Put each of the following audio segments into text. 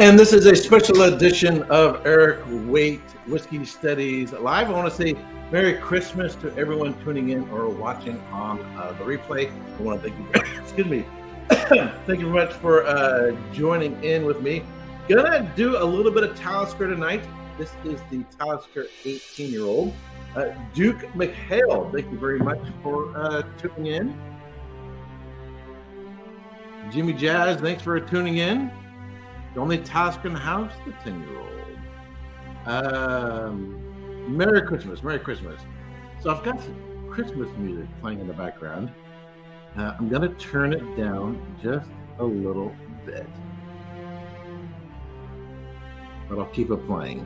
And this is a special edition of Erik Wait Whiskey Studies Live. I want to say Merry Christmas to everyone tuning in or watching on the replay. I want to thank you. Excuse me. Thank you very much for joining in with me. Gonna do a little bit of Talisker tonight. This is the Talisker 18-year-old. Duke McHale, thank you very much for tuning in. Jimmy Jazz, thanks for tuning in. The only Talisker in the house, the 10-year-old. Merry Christmas, Merry Christmas. So I've got some Christmas music playing in the background. I'm going to turn it down just a little bit. But I'll keep it playing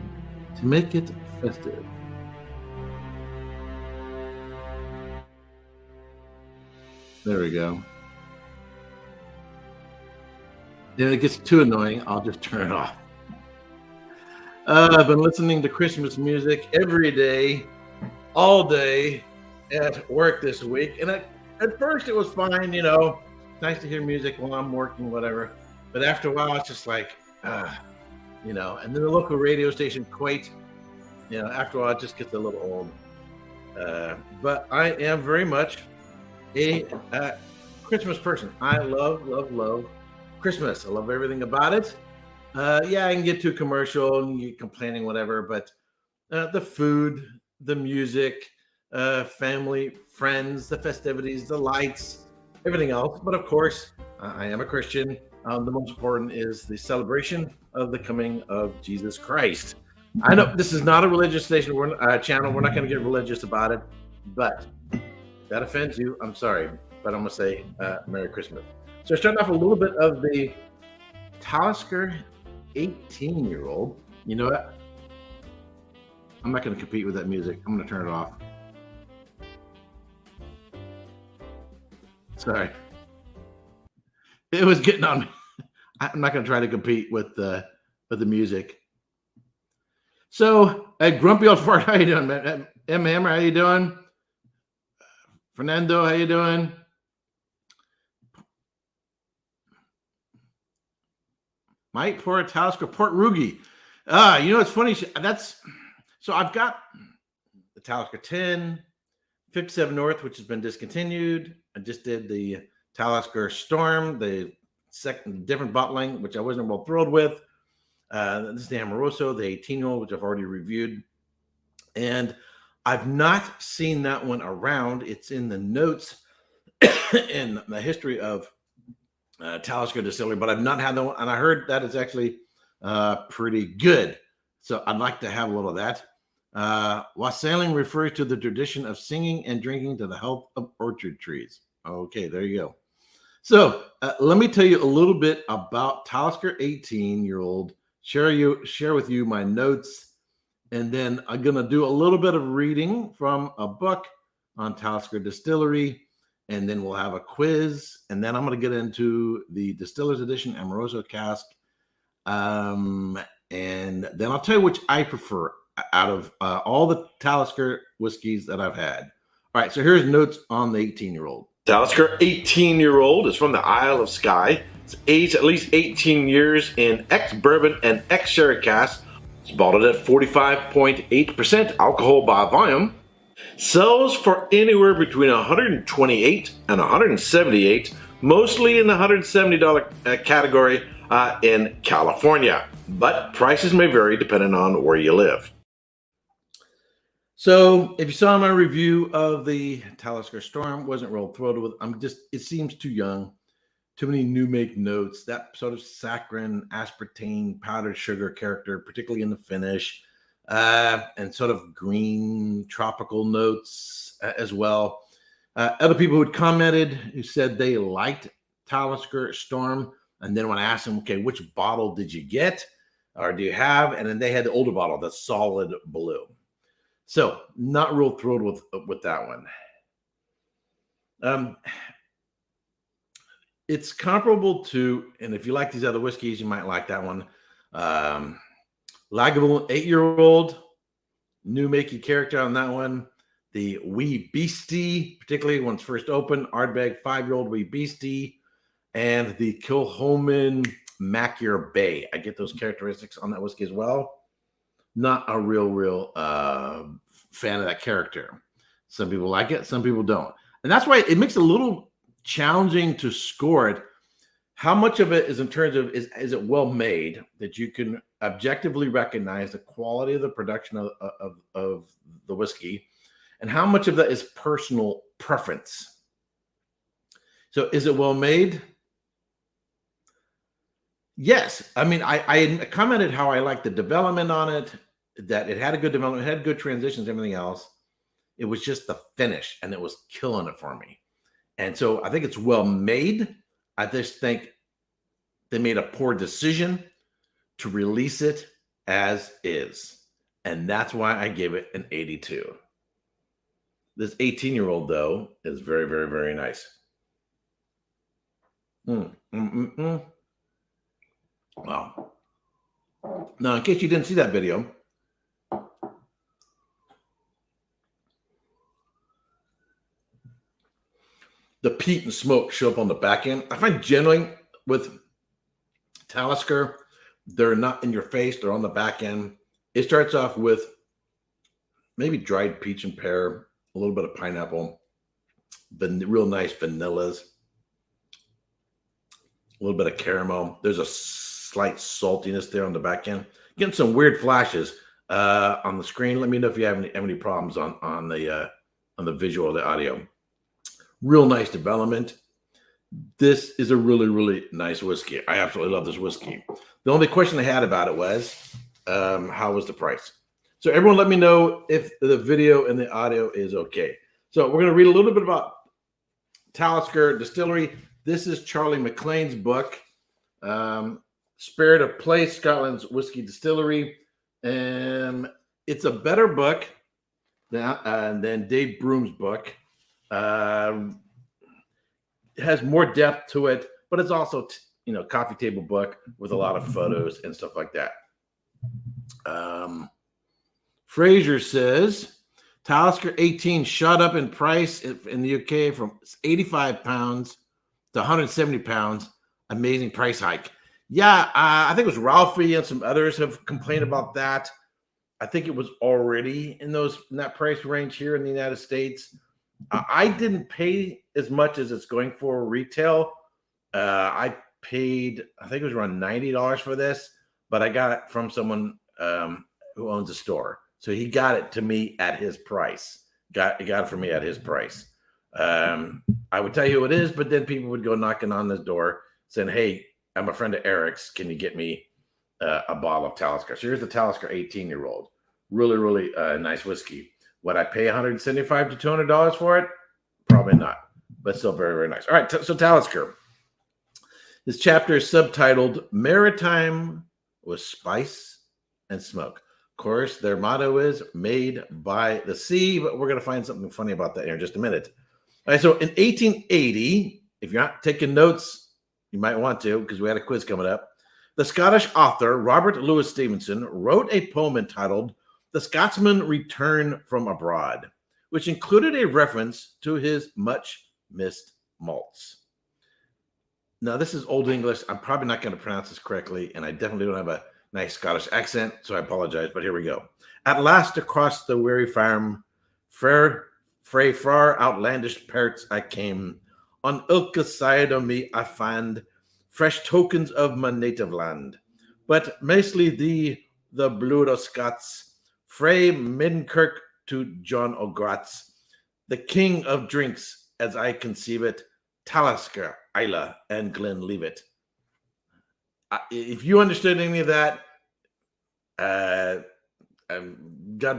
to make it festive. There we go. If it gets too annoying, I'll just turn it off. I've been listening to Christmas music every day, all day at work this week. And at first it was fine, you know, nice to hear music while I'm working, whatever. But after a while, it's just like, you know, and then the local radio station, Quait, you know, after a while, it just gets a little old. But I am very much a Christmas person. I love Christmas. I love everything about it. Yeah, I can get too commercial and you complaining, whatever, but the food, the music, family, friends, the festivities, the lights, everything else. But of course, I am a Christian. The most important is the celebration of the coming of Jesus Christ. I know this is not a religious station, channel. We're not going to get religious about it, but if that offends you, I'm sorry, but I'm going to say Merry Christmas. So starting off a little bit of the Talisker 18-year-old. You know what? I'm not going to compete with that music. I'm going to turn it off. Sorry. It was getting on me. I'm not going to try to compete with the music. So, Grumpy Old Fart, how you doing, man? M. Hammer, how you doing? Fernando, how you doing? Mike for Talisker Port Rugi. You know, it's funny. So I've got the Talisker 10, 57 North, which has been discontinued. I just did the Talisker Storm, the second different bottling, which I wasn't well thrilled with. This is the Amoroso, the 18-year-old, which I've already reviewed. And I've not seen that one around. It's in the notes in the history of Talisker Distillery, but I've not had the one, and I heard that it's actually pretty good. So I'd like to have a little of that. Wassailing refers to the tradition of singing and drinking to the health of orchard trees. Okay, there you go. So let me tell you a little bit about Talisker 18-year-old. Share with you my notes, and then I'm gonna do a little bit of reading from a book on Talisker Distillery. And then we'll have a quiz, and then I'm going to get into the Distiller's Edition Amoroso cask, and then I'll tell you which I prefer out of all the Talisker whiskeys that I've had. All right, so here's notes on the 18-year-old. Talisker 18-year-old is from the Isle of Skye. It's aged at least 18 years in ex-bourbon and ex-sherry casks. It's bottled at 45.8% alcohol by volume. Sells for anywhere between $128 and $178, mostly in the $170 category in California, but prices may vary depending on where you live. So if you saw my review of the Talisker Storm, wasn't real thrilled with. It seems too young, too many new make notes, that sort of saccharine, aspartame, powdered sugar character, particularly in the finish. And sort of green tropical notes as well. Other people who had commented who said they liked Talisker Storm, and then when I asked them, okay, which bottle did you get or do you have? And then they had the older bottle, the solid blue. So not real thrilled with that one. It's comparable to, and if you like these other whiskeys, you might like that one. Lagavulin 8-year-old, new makey character on that one. The Wee Beastie, particularly when it's first opened. Ardbeg 5-year-old Wee Beastie. And the Kilchoman Mackier Bay. I get those characteristics on that whiskey as well. Not a real fan of that character. Some people like it, some people don't. And that's why it makes it a little challenging to score it. How much of it is in terms of is it well made, that you can objectively recognize the quality of the production of the whiskey, and how much of that is personal preference. So is it well made? Yes. I mean, I commented how I liked the development on it, that it had a good development, it had good transitions, everything else. It was just the finish, and it was killing it for me. And so I think it's well made. I just think they made a poor decision to release it as is. And that's why I gave it an 82. This 18-year-old, though, is very, very, very nice. Wow. Now, in case you didn't see that video, the peat and smoke show up on the back end. I find generally with Talisker, they're not in your face, they're on the back end. It starts off with maybe dried peach and pear, a little bit of pineapple, real nice vanillas, a little bit of caramel. There's a slight saltiness there on the back end. Getting some weird flashes on the screen. Let me know if you have any problems on the visual or the audio. Real nice development. This is a really, really nice whiskey. I absolutely love this whiskey. The only question I had about it was, how was the price? So everyone let me know if the video and the audio is okay. So we're going to read a little bit about Talisker Distillery. This is Charlie McLean's book, Spirit of Place, Scotland's Whiskey Distillery. It's a better book than Dave Broom's book. It has more depth to it, but it's also coffee table book with a lot of photos and stuff like that. Fraser says Talisker 18 shot up in price in the UK from 85 pounds to 170 pounds. Amazing price hike. Yeah, I think it was Ralphie and some others have complained about that. I think it was already in that price range here in the United States. I didn't pay as much as it's going for retail. I paid, I think it was around $90 for this, but I got it from someone who owns a store. So he got it to me at his price. Got it for me at his price. I would tell you who it is, but then people would go knocking on this door saying, hey, I'm a friend of Erik's. Can you get me a bottle of Talisker? So here's the Talisker 18-year-old. Really, really nice whiskey. Would I pay $175 to $200 for it? Probably not, but still very, very nice. All right, so Talisker. This chapter is subtitled Maritime with Spice and Smoke. Of course, their motto is Made by the Sea, but we're going to find something funny about that here in just a minute. All right, so in 1880, if you're not taking notes, you might want to because we had a quiz coming up. The Scottish author Robert Louis Stevenson wrote a poem entitled The Scotsman Return from Abroad, which included a reference to his much missed malts. Now, this is Old English. I'm probably not going to pronounce this correctly, and I definitely don't have a nice Scottish accent, so I apologize, but here we go. At last across the weary farm, frae far outlandish parts I came. On ilka side o' me I fand fresh tokens of my native land. But mostly the blood o' Scots, frae Middenkirk to John O'Groats, the king of drinks, as I conceive it, Talisker, Islay, and Glenlivet. If you understood any of that, God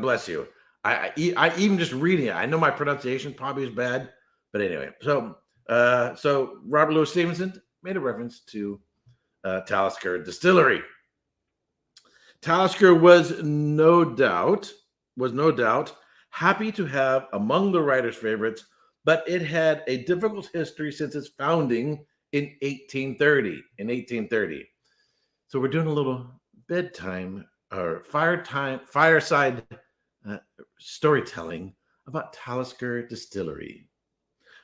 bless you. I even just reading it, I know my pronunciation probably is bad, but anyway. So Robert Louis Stevenson made a reference to Talisker Distillery. Talisker was no doubt happy to have among the writer's favorites, but it had a difficult history since its founding in 1830. So we're doing a little bedtime or fireside storytelling about Talisker Distillery.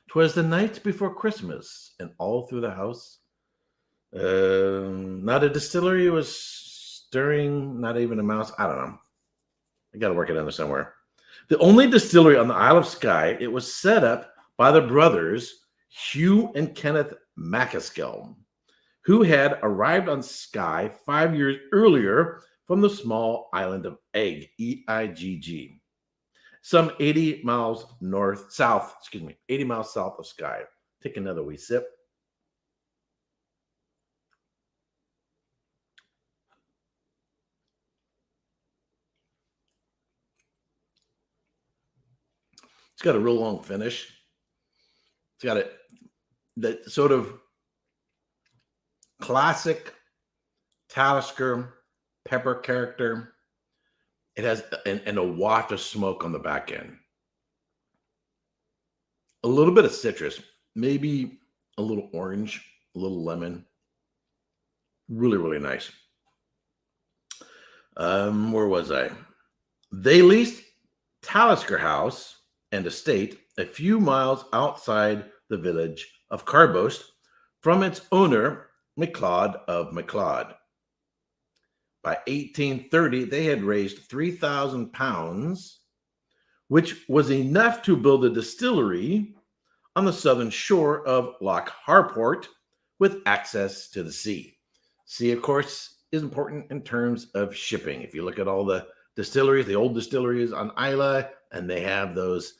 'Twas the night before Christmas, and all through the house Not a distillery. It was stirring, not even a mouse. I don't know. I got to work it in there somewhere. The only distillery on the Isle of Skye, it was set up by the brothers Hugh and Kenneth Macaskill, who had arrived on Skye 5 years earlier from the small island of Eigg, E-I-G-G, some 80 miles south of Skye. Take another wee sip. It's got a real long finish. It's got that sort of classic Talisker pepper character. It has and a waft of smoke on the back end. A little bit of citrus, maybe a little orange, a little lemon. Really, really nice. Where was I? They leased Talisker House and estate a few miles outside the village of Carbost from its owner, MacLeod of MacLeod. By 1830, they had raised £3,000, which was enough to build a distillery on the southern shore of Loch Harport with access to the sea. Sea, of course, is important in terms of shipping. If you look at all the distilleries, the old distilleries on Islay, and they have those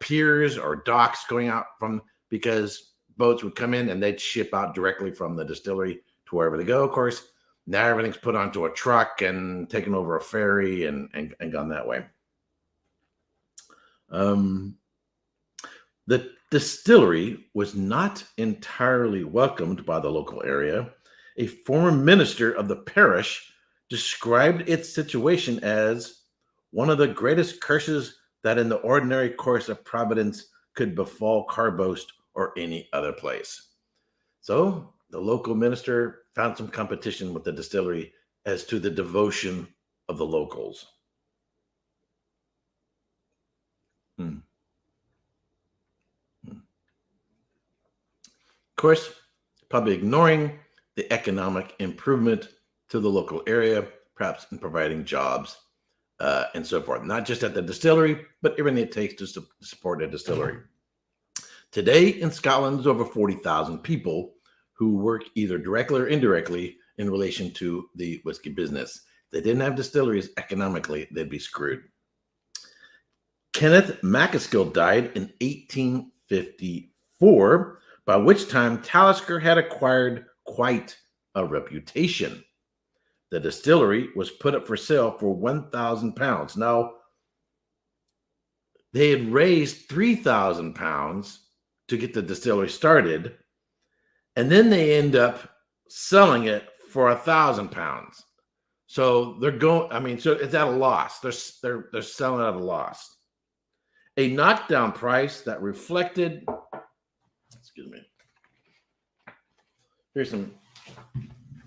piers or docks going out from, because boats would come in and they'd ship out directly from the distillery to wherever they go. Of course, now everything's put onto a truck and taken over a ferry and gone that way. The distillery was not entirely welcomed by the local area. A former minister of the parish described its situation as one of the greatest curses that in the ordinary course of providence could befall Carbost or any other place. So the local minister found some competition with the distillery as to the devotion of the locals. Of course, probably ignoring the economic improvement to the local area, perhaps in providing jobs and so forth. Not just at the distillery, but everything it takes to support a distillery. Today in Scotland, there's over 40,000 people who work either directly or indirectly in relation to the whiskey business. If they didn't have distilleries economically, they'd be screwed. Kenneth Macaskill died in 1854, by which time Talisker had acquired quite a reputation. The distillery was put up for sale for £1,000. Now, they had raised £3,000 to get the distillery started, and then they end up selling it for £1,000. So they're going. I mean, so it's at a loss. They're selling at a loss. A knockdown price that reflected. Excuse me. Here's some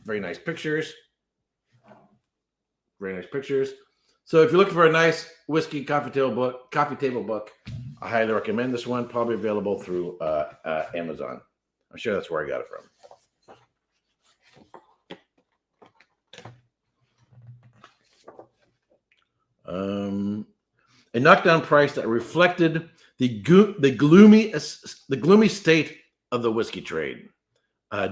very nice pictures. Very nice pictures. So if you're looking for a nice whiskey coffee table book, I highly recommend this one. Probably available through Amazon. I'm sure that's where I got it from. A knockdown price that reflected the gloomy state of the whiskey trade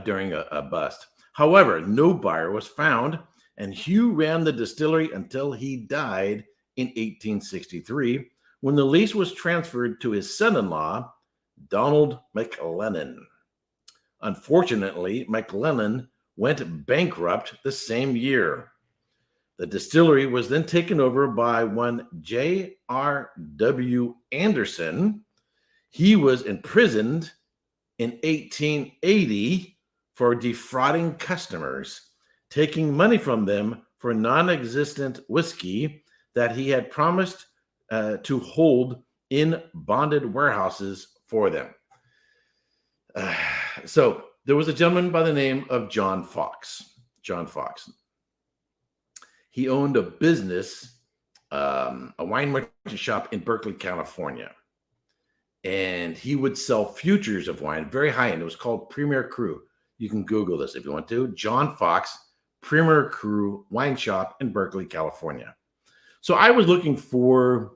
during a bust. However, no buyer was found, and Hugh ran the distillery until he died in 1863, when the lease was transferred to his son-in-law, Donald McLennan. Unfortunately, McLennan went bankrupt the same year. The distillery was then taken over by one J.R.W. Anderson. He was imprisoned in 1880 for defrauding customers, taking money from them for non-existent whiskey that he had promised to hold in bonded warehouses for them. So there was a gentleman by the name of John Fox. John Fox. He owned a business, a wine merchant shop in Berkeley, California. And he would sell futures of wine, very high end. It was called Premier Cru. You can Google this if you want to. John Fox, Premier Cru Wine Shop in Berkeley, California. So I was looking for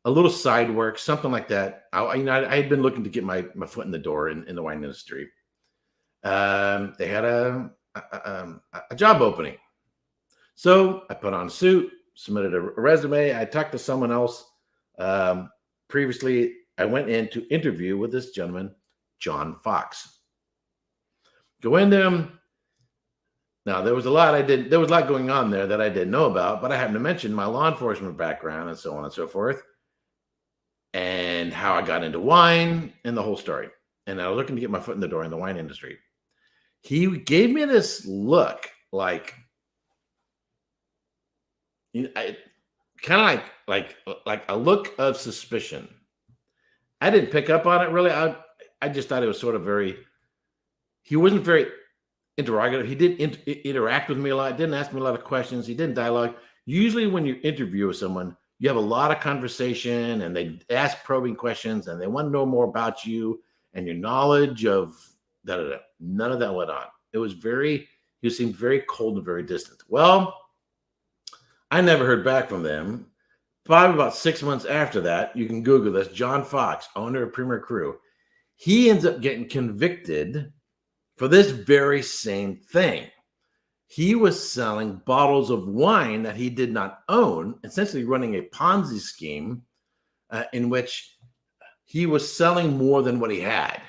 a little side work, something like that. I had been looking to get my foot in the door in the wine industry. They had a job opening. So I put on a suit, submitted a resume. I talked to someone else. Previously, I went in to interview with this gentleman, John Fox. Go in there. Now, there was a lot going on there that I didn't know about, but I happened to mention my law enforcement background and so on and so forth, and how I got into wine and the whole story. And I was looking to get my foot in the door in the wine industry. He gave me this look like, kind of like a look of suspicion. I didn't pick up on it really. I just thought it was sort of he wasn't very interrogative. He didn't interact with me a lot. Didn't ask me a lot of questions. He didn't dialogue. Usually when you interview with someone, you have a lot of conversation and they ask probing questions and they want to know more about you and your knowledge of da-da-da. None of that went on. He seemed very cold and very distant. Well, I never heard back from them. Probably about 6 months after that, you can Google this, John Fox, owner of Premier Cru. He ends up getting convicted for this very same thing. He was selling bottles of wine that he did not own, essentially running a Ponzi scheme in which he was selling more than what he had.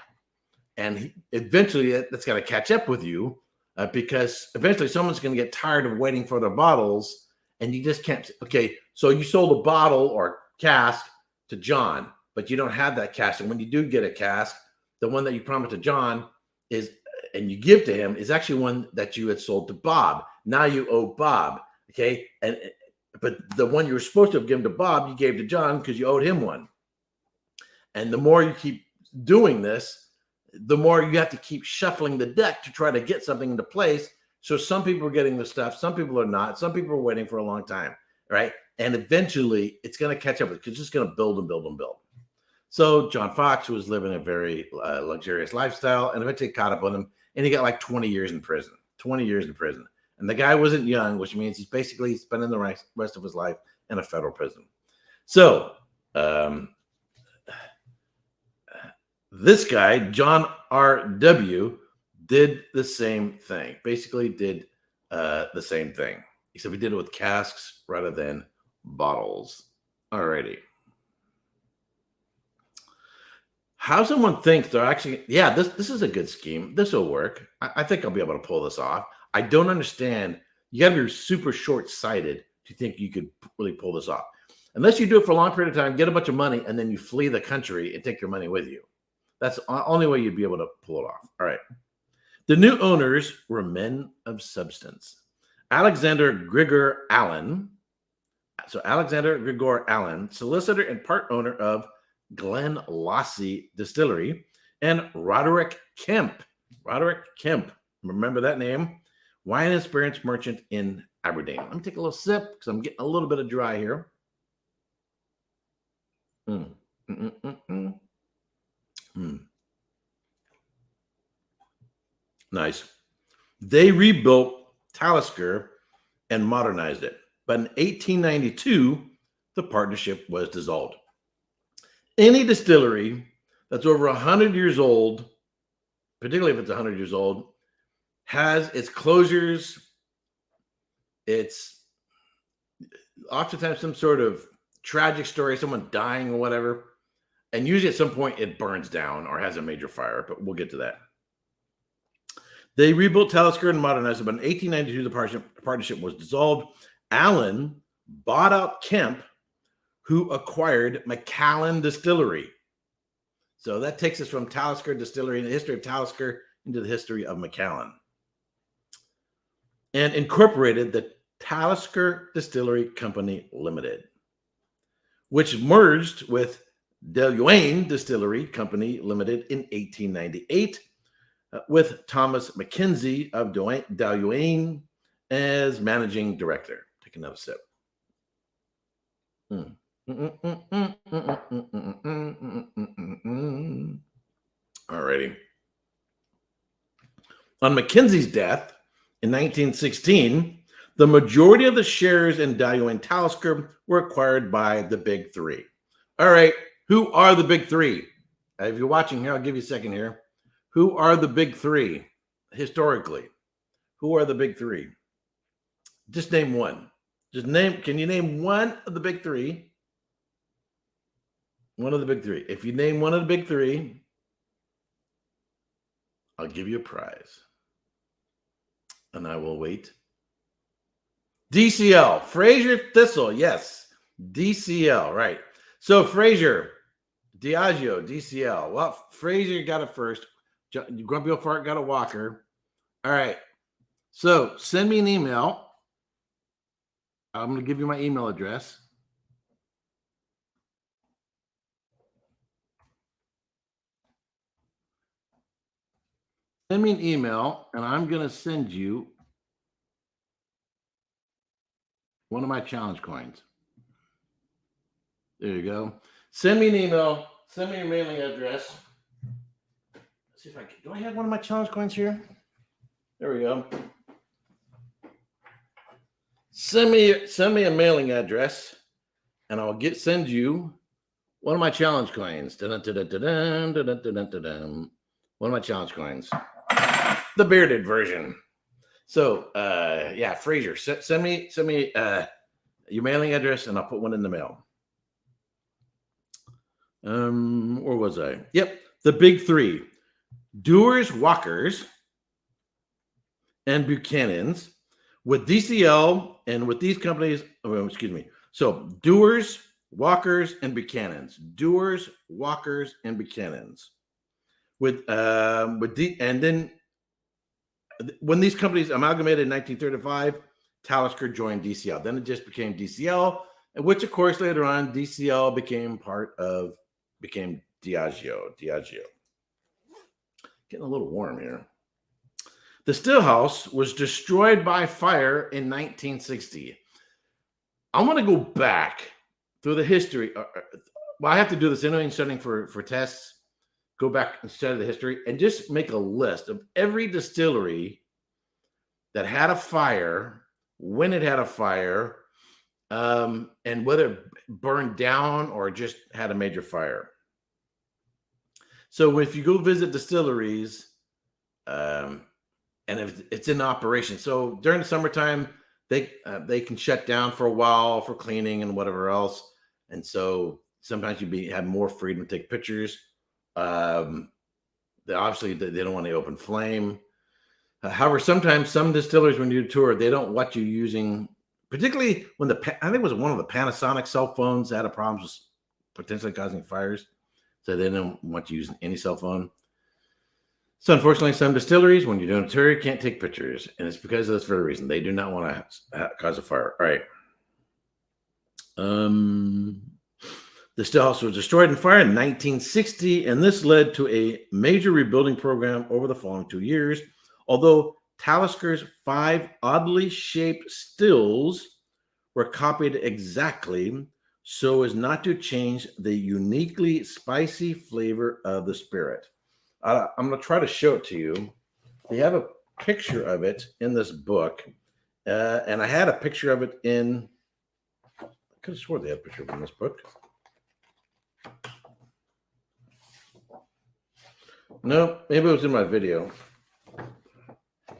And eventually that's going to catch up with you because eventually someone's going to get tired of waiting for their bottles and you just can't. Okay, so you sold a bottle or cask to John, but you don't have that cask. And when you do get a cask, the one that you promised to John and you give to him is actually one that you had sold to Bob. Now you owe Bob. Okay. But the one you were supposed to have given to Bob, you gave to John because you owed him one. And the more you keep doing this, the more you have to keep shuffling the deck to try to get something into place. So some people are getting the stuff, some people are not, some people are waiting for a long time, right? And eventually it's going to catch up with it because it's just going to build and build and build. So John Fox was living a very luxurious lifestyle and eventually caught up with him and he got like 20 years in prison, 20 years in prison. And the guy wasn't young, which means he's basically spending the rest of his life in a federal prison. So this guy, John R.W., did the same thing, basically did the same thing, except he did it with casks rather than bottles. Alrighty. How someone thinks they're actually, yeah, this is a good scheme. This will work. I think I'll be able to pull this off. I don't understand. You got to be super short-sighted to think you could really pull this off. Unless you do it for a long period of time, get a bunch of money, and then you flee the country and take your money with you. That's the only way you'd be able to pull it off. All right. The new owners were men of substance. Alexander Grigor Allen. So Alexander Grigor Allen, solicitor and part owner of Glen Lassie Distillery, and Roderick Kemp. Roderick Kemp. Remember that name? Wine and spirits merchant in Aberdeen. Let me take a little sip because I'm getting a little bit of dry here. Nice. They rebuilt Talisker and modernized it. But in 1892, the partnership was dissolved. Any distillery that's over 100 years old, particularly if it's 100 years old, has its closures. It's oftentimes some sort of tragic story, someone dying or whatever. And usually at some point it burns down or has a major fire, but we'll get to that. They rebuilt Talisker and modernized it, but in 1892, the partnership was dissolved. Allen bought out Kemp, who acquired Macallan Distillery. So that takes us from Talisker Distillery and the history of Talisker into the history of Macallan. And incorporated the Talisker Distillery Company Limited, which merged with Deluane Distillery Company Limited in 1898, with Thomas McKenzie of Deluane as managing director. Take another sip. Alrighty. On Mackenzie's death in 1916, the majority of the shares in Valuing Talisker were acquired by the Big Three. All right, who are the Big Three? If you're watching here, I'll give you a second here. Who are the Big Three historically? Who are the Big Three? Just name one. Can you name one of the Big Three? One of the Big Three. If you name one of the Big Three, I'll give you a prize. And I will wait. DCL, Fraser Thistle. Yes, DCL, right. So Fraser, Diageo, DCL. Well, Fraser got it first. Grumpy Old Fart got a Walker. All right. So send me an email. I'm going to give you my email address. Send me an email, and I'm going to send you one of my challenge coins. There you go. Send me an email. Send me your mailing address. Let's see if I can. Do I have one of my challenge coins here? There we go. Send me a mailing address, and I'll send you one of my challenge coins. Dun-dun-dun-dun-dun, dun-dun-dun-dun-dun. One of my challenge coins, the bearded version. So, yeah, Fraser, send me your mailing address, and I'll put one in the mail. Where was I? Yep, the Big Three: Dewar's, Walkers, and Buchanan's. With DCL and with these companies, excuse me. So Dewar's, Walkers, and Buchanan's. Dewar's, Walkers, and Buchanan's. And then when these companies amalgamated in 1935, Talisker joined DCL. Then it just became DCL, which of course later on DCL became Diageo. Getting a little warm here. The still house was destroyed by fire in 1960. I want to go back through the history. Well, I have to do this anyway in studying for tests. Go back and study the history and just make a list of every distillery that had a fire, when it had a fire, and whether it burned down or just had a major fire. So if you go visit distilleries, and if it's in operation, so during the summertime, they can shut down for a while for cleaning and whatever else, and so sometimes have more freedom to take pictures. They don't want the open flame. However, sometimes some distilleries, when you do a tour, they don't want you using, particularly when I think it was one of the Panasonic cell phones that had a problem with potentially causing fires, so they don't want you using any cell phone. So unfortunately, some distilleries, when you're doing a tour, you can't take pictures. And it's because of this very reason. They do not want to cause a fire. All right. The still house was destroyed in fire in 1960, and this led to a major rebuilding program over the following 2 years. Although Talisker's 5 oddly shaped stills were copied exactly so as not to change the uniquely spicy flavor of the spirit. I'm going to try to show it to you. They have a picture of it in this book, and I had a picture of it in. I could have sworn they had a picture of it in this book. No, maybe it was in my video.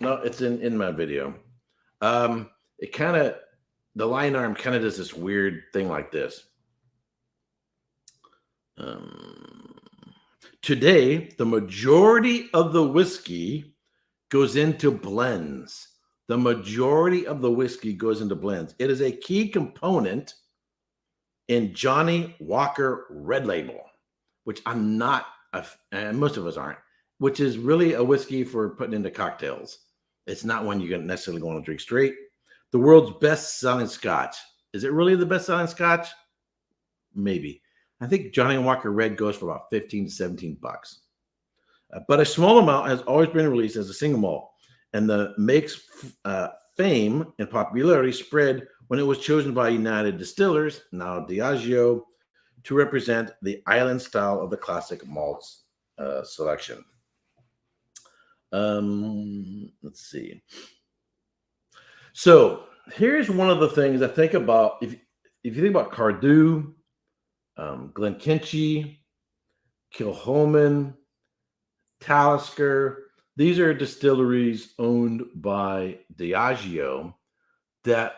No, it's in my video. It kind of, the line arm kind of does this weird thing like this. Today, the majority of the whiskey goes into blends. The majority of the whiskey goes into blends. It is a key component in Johnnie Walker Red Label, which I'm not, and most of us aren't, which is really a whiskey for putting into cocktails. It's not one you're necessarily going to drink straight. The world's best-selling scotch. Is it really the best-selling scotch? Maybe. I think Johnnie Walker Red goes for about 15 to 17 bucks. But a small amount has always been released as a single malt, and the make's fame and popularity spread when it was chosen by United Distillers, now Diageo, to represent the island style of the classic malts selection. Let's see. So here's one of the things I think about. If you think about Cardew, Glenkinchie, Kilhoman, Talisker, these are distilleries owned by Diageo that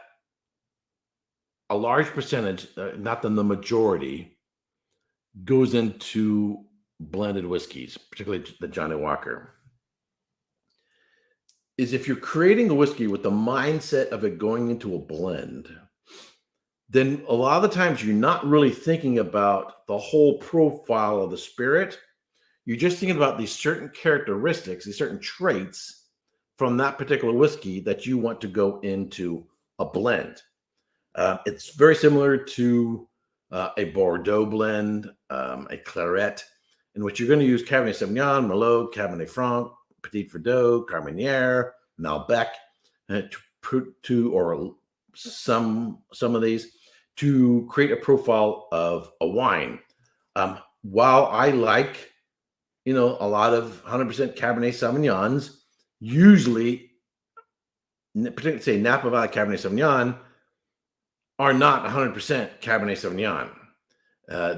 a large percentage, not the majority, goes into blended whiskeys, particularly the Johnny Walker. Is if you're creating a whiskey with the mindset of it going into a blend, then a lot of the times you're not really thinking about the whole profile of the spirit. You're just thinking about these certain characteristics, these certain traits from that particular whiskey that you want to go into a blend. It's very similar to a Bordeaux blend, a Claret, in which you're going to use Cabernet Sauvignon, Merlot, Cabernet Franc, Petit Verdot, Carmenere, Malbec, or some of these to create a profile of a wine. While I like, a lot of 100% Cabernet Sauvignons, usually, particularly say Napa Valley Cabernet Sauvignon, are not 100% Cabernet Sauvignon.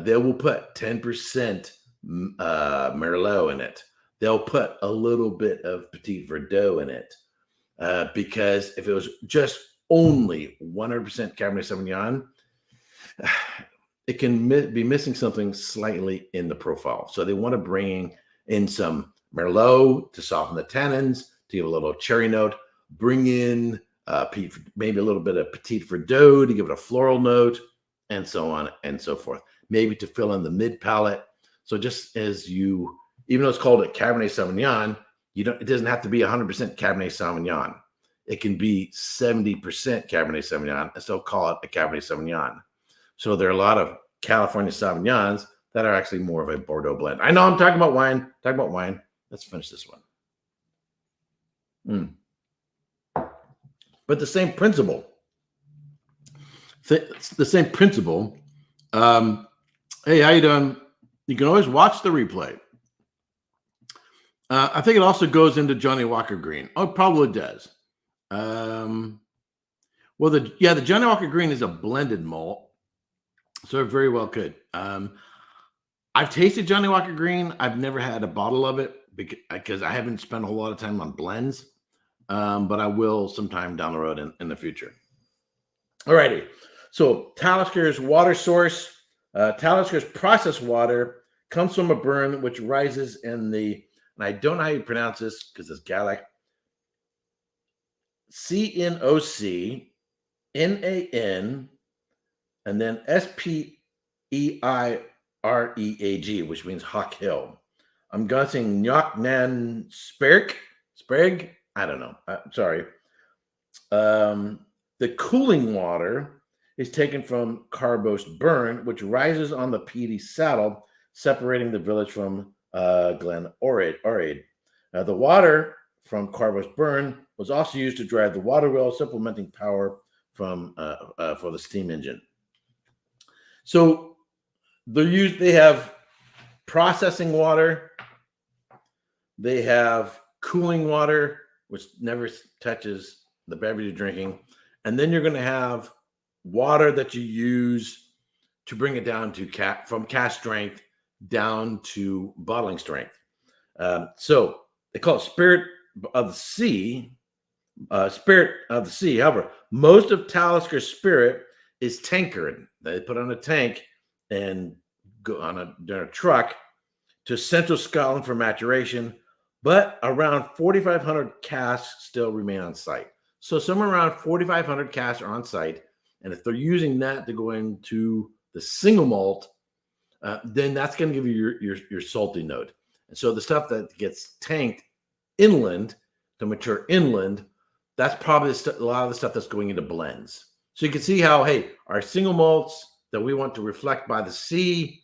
They will put 10% Merlot in it. They'll put a little bit of Petit Verdot in it, because if it was just only 100% Cabernet Sauvignon, it can be missing something slightly in the profile. So they want to bring in some Merlot to soften the tannins, to give a little cherry note, bring in maybe a little bit of Petit Verdot to give it a floral note, and so on and so forth. Maybe to fill in the mid palate. So just as you, even though it's called a Cabernet Sauvignon, it doesn't have to be 100% Cabernet Sauvignon. It can be 70% Cabernet Sauvignon and still call it a Cabernet Sauvignon. So there are a lot of California Sauvignons that are actually more of a Bordeaux blend. I know I'm talking about wine. Let's finish this one. But the same principle. The same principle. Hey, how you doing? You can always watch the replay. I think it also goes into Johnny Walker Green. Oh, it probably does. The Johnny Walker Green is a blended malt, so it very well could. I've tasted Johnny Walker Green. I've never had a bottle of it because I haven't spent a whole lot of time on blends, but I will sometime down the road in the future. Alrighty. So Talisker's water source. Talisker's processed water comes from a burn which rises in the, and I don't know how you pronounce this because it's Gaelic, CNOC, NAN, and then SPEIREAG, which means Hawk Hill. I'm guessing Knocknan Sprague. I don't know. Sorry. The cooling water is taken from Carbost Burn, which rises on the peaty saddle, separating the village from Glen Oraid. The water from Carbost Burn was also used to drive the water wheel, supplementing power from for the steam engine. So they have processing water, they have cooling water, which never touches the beverage you're drinking, and then you're going to have water that you use to bring it down to from cask strength down to bottling strength. So they call it spirit of the sea. However, most of Talisker's spirit is tankered. They put on a tank and go on a truck to central Scotland for maturation, but around 4,500 casks still remain on site. So somewhere around 4,500 casks are on site, and if they're using that to go into the single malt, then that's going to give you your salty note. And so the stuff that gets tanked inland to mature inland, that's probably a lot of the stuff that's going into blends. So you can see how, hey, our single malts that we want to reflect by the sea,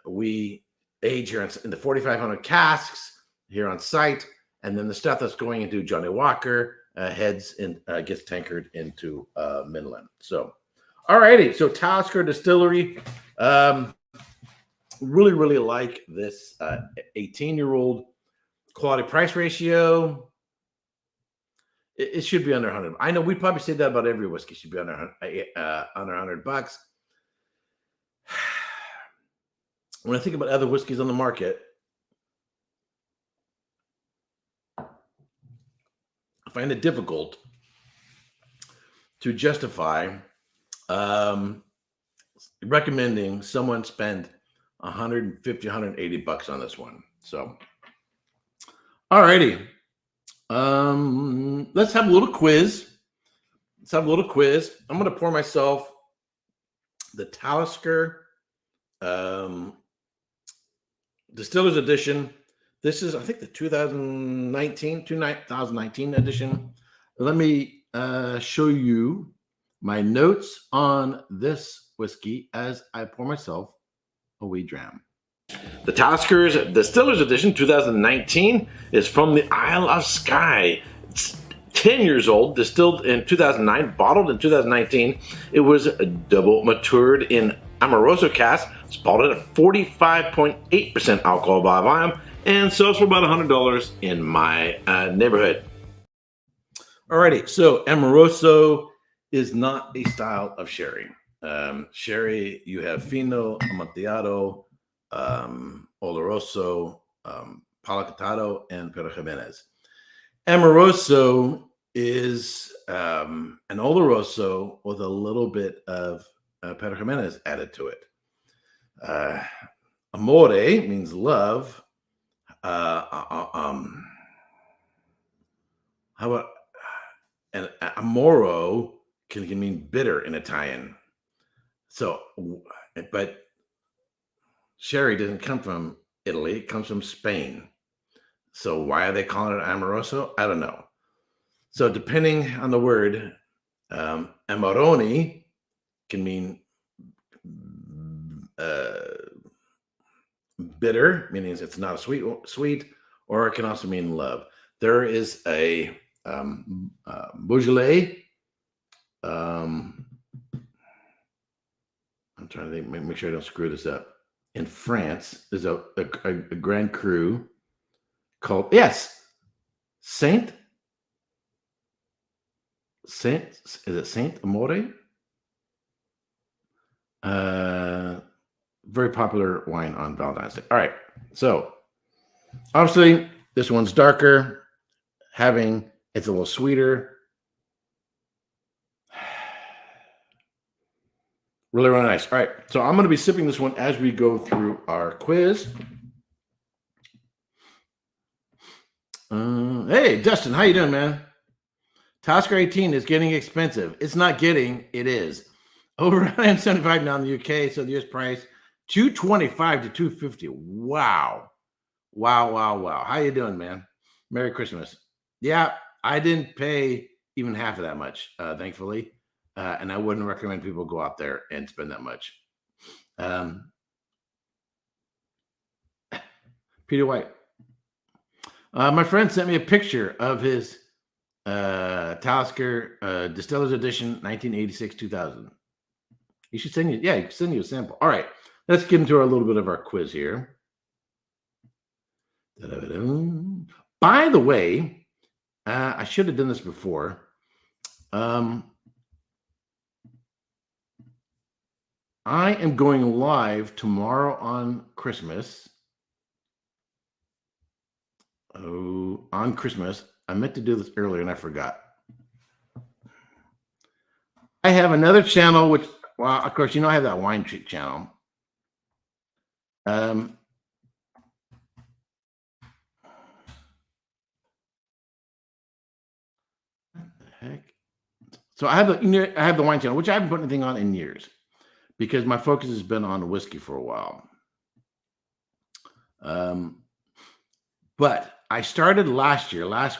we age here in the 4,500 casks here on site, and then the stuff that's going into Johnny Walker gets tankered into Midland. So, all righty. So Talisker Distillery, really like this 18-year-old Quality price ratio, it should be under 100. I know we probably say that about every whiskey. Should be under $100. When I think about other whiskeys on the market, I find it difficult to justify recommending someone spend $150, $180 on this one. So, alrighty. Let's have a little quiz. I'm going to pour myself the Talisker Distillers Edition. This is, I think, the 2019 edition. Let me show you my notes on this whiskey as I pour myself a wee dram. The Talisker Distillers Edition 2019 is from the Isle of Skye. It's 10 years old, distilled in 2009, bottled in 2019. It was double matured in Amoroso cask. It's bottled at 45.8% alcohol by volume and sells for about $100 in my neighborhood. Alrighty, so Amoroso is not a style of sherry. Sherry, you have Fino, Amontillado, Oloroso, Palacatado, and Pero Jimenez. Amoroso is an Oloroso with a little bit of Pero Jimenez added to it. Amore means love. How about and amoro can mean bitter in Italian. So, but sherry doesn't come from Italy; it comes from Spain. So why are they calling it amoroso? I don't know. So depending on the word, amoroni can mean bitter, meaning it's not a sweet, or it can also mean love. There is a Beaujolais. I'm trying to think, make sure I don't screw this up. In France, there's a Grand Cru called Saint. Is it Saint Amore? Very popular wine on Valentine's Day. All right, so obviously this one's darker, it's a little sweeter. Really, really nice. All right, so I'm going to be sipping this one as we go through our quiz. Hey, Dustin, how you doing, man? Talisker 18 is getting expensive. It's not getting, it is. Over 175 now in the UK, so the US price, $225 to $250. Wow. How you doing, man? Merry Christmas. Yeah, I didn't pay even half of that much, thankfully. And I wouldn't recommend people go out there and spend that much. Peter White. My friend sent me a picture of his Talisker Distillers Edition 1986-2000. He should send you a sample. All right, let's get into a little bit of our quiz here. By the way, I should have done this before. I am going live tomorrow on Christmas. On Christmas. I meant to do this earlier and I forgot. I have another channel, which, well, of course, I have that wine treat channel. What the heck? So I have the wine channel, which I haven't put anything on in years, because my focus has been on whiskey for a while. But I started last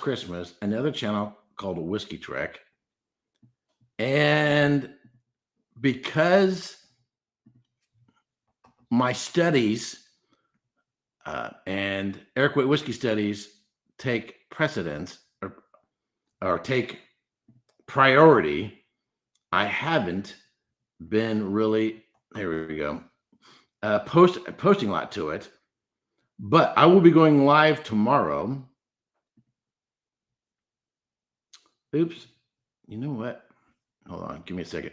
Christmas, another channel called Whiskey Trek. And because my studies and Erik Wait whiskey studies take precedence or take priority, I haven't been really, here we go, posting a lot to it. But I will be going live tomorrow. Oops. You know what? Hold on. Give me a second.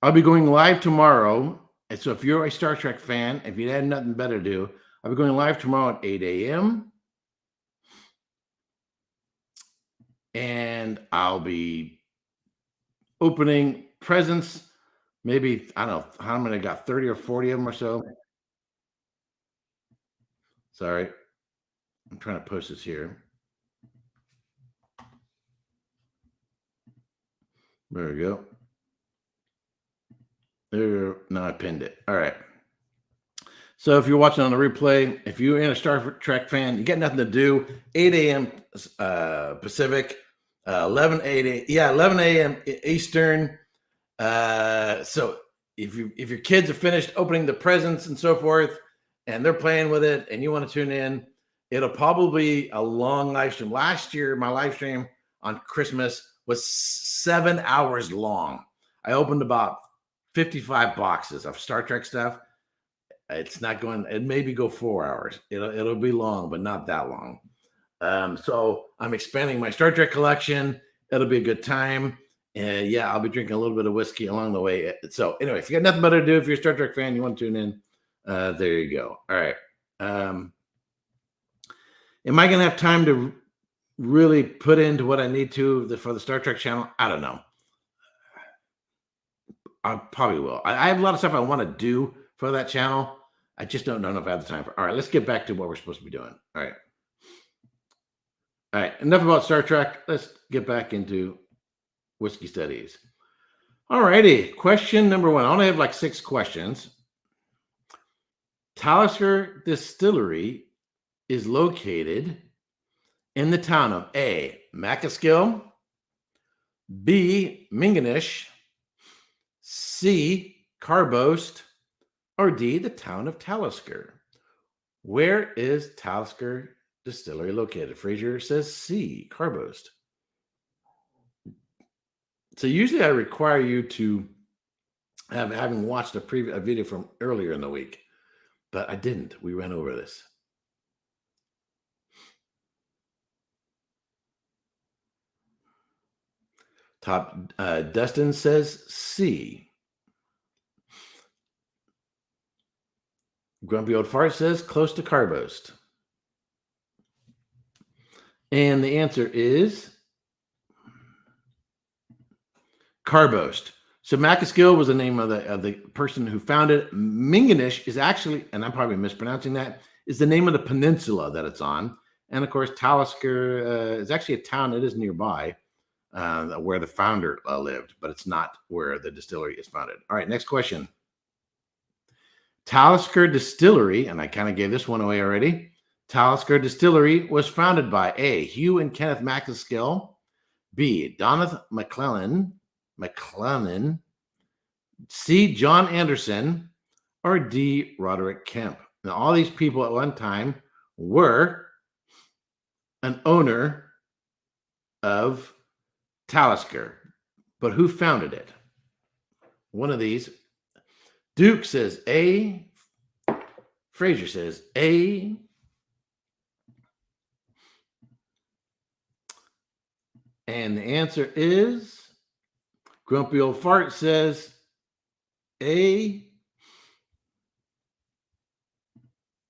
I'll be going live tomorrow. And so if you're a Star Trek fan, if you had nothing better to do, I'll be going live tomorrow at 8 a.m. And I'll be opening presents. Maybe, I don't know how many I got, 30 or 40 of them or so. Sorry. I'm trying to post this here. There we go. There, now I pinned it. All right. So if you're watching on the replay, if you're in a Star Trek fan, you got nothing to do. 8 a.m. Pacific, 11 a.m. Eastern. So if your kids are finished opening the presents and so forth, and they're playing with it, and you want to tune in, it'll probably be a long live stream. Last year, my live stream on Christmas was 7 hours long. I opened about 55 boxes of Star Trek stuff. It's not going, it maybe go 4 hours. It'll be long, but not that long. So I'm expanding my Star Trek collection. It'll be a good time. Yeah, I'll be drinking a little bit of whiskey along the way. So anyway, if you got nothing better to do, if you're a Star Trek fan, you want to tune in, there you go. All right. Am I going to have time to really put into what I need to for the Star Trek channel? I don't know. I probably will. I have a lot of stuff I want to do for that channel. I just don't know if I have the time for. All right, let's get back to what we're supposed to be doing. All right. Enough about Star Trek. Let's get back into whiskey studies. All righty. Question number 1. I only have like 6 questions. Talisker Distillery is located in the town of A, Macaskill, B, Minginish, C, Carboast, or D, the town of Talisker. Where is Talisker Distillery located? Fraser says C, Carboast. So usually I require you to having watched a video from earlier in the week, but I didn't. We ran over this. Dustin says C. Grumpy Old Fart says close to Carboast. And the answer is Carboast. So Macaskill was the name of the person who founded it. Minginish is actually, and I'm probably mispronouncing that, is the name of the peninsula that it's on. And of course, Talisker is actually a town that is nearby where the founder lived, but it's not where the distillery is founded. All right, next question. Talisker Distillery, and I kind of gave this one away already. Talisker Distillery was founded by A, Hugh and Kenneth Macaskill, B, Donald McClellan, C, John Anderson, or D, Roderick Kemp. Now, all these people at one time were an owner of Talisker, but who founded it? One of these. Duke says A. Fraser says A. And the answer is Grumpy Old Fart says A.